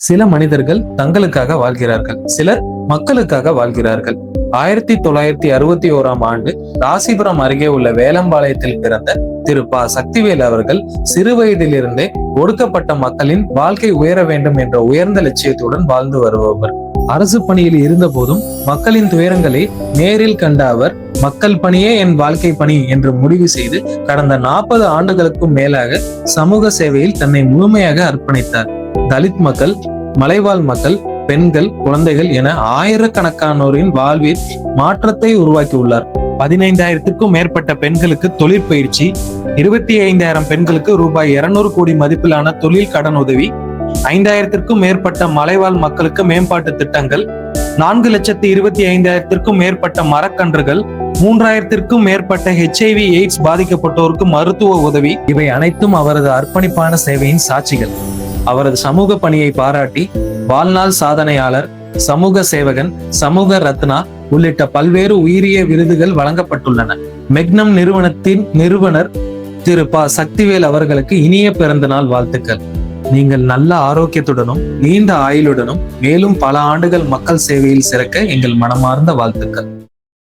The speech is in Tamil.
சில மனிதர்கள் தங்களுக்காக வாழ்கிறார்கள், சிலர் மக்களுக்காக வாழ்கிறார்கள். 1961ஆம் ஆண்டு ராசிபுரம் அருகே உள்ள வேலம்பாளையத்தில் பிறந்த திரு ப. சக்திவேல் அவர்கள் சிறு வயதிலிருந்தே ஒடுக்கப்பட்ட மக்களின் வாழ்க்கை உயர வேண்டும் என்ற உயர்ந்த லட்சியத்துடன் வாழ்ந்து வருபவர். அரசு பணியில் இருந்த போதும் மக்களின் துயரங்களை நேரில் கண்ட அவர் மக்கள் பணியே என் வாழ்க்கை பணி என்று முடிவு செய்து கடந்த 40 ஆண்டுகளுக்கும் மேலாக சமூக சேவையில் தன்னை முழுமையாக அர்ப்பணித்தார். தலித் மக்கள், மலைவாழ் மக்கள், பெண்கள், குழந்தைகள் என ஆயிரக்கணக்கானோரின் வாழ்வில் மாற்றத்தை உருவாக்கியுள்ளார். 15,000க்கும் மேற்பட்ட பெண்களுக்கு தொழிற்பயிற்சி, 25,000 பெண்களுக்கு ரூபாய் 200 கோடி மதிப்பிலான தொழில் கடன் உதவி, 5,000க்கும் மேற்பட்ட மலைவாழ் மக்களுக்கு மேம்பாட்டு திட்டங்கள், 4,25,000க்கும் மேற்பட்ட மரக்கன்றுகள், 3,000க்கும் மேற்பட்ட HIV எய்ட்ஸ் பாதிக்கப்பட்டோருக்கு மருத்துவ உதவி, இவை அனைத்தும் அவரது அர்ப்பணிப்பான சேவையின் சாட்சிகள். அவரது சமூக பணியை பாராட்டி வாழ்நாள் சாதனையாளர், சமூக சேவகன், சமூக ரத்னா உள்ளிட்ட பல்வேறு உயரிய விருதுகள் வழங்கப்பட்டுள்ளன. மெக்னம் நிறுவனத்தின் நிறுவனர் திரு ப. சக்திவேல் அவர்களுக்கு இனிய பிறந்த நாள் வாழ்த்துக்கள். நீங்கள் நல்ல ஆரோக்கியத்துடனும் நீண்ட ஆயுளுடனும் மேலும் பல ஆண்டுகள் மக்கள் சேவையில் சிறக்க எங்கள் மனமார்ந்த வாழ்த்துக்கள்.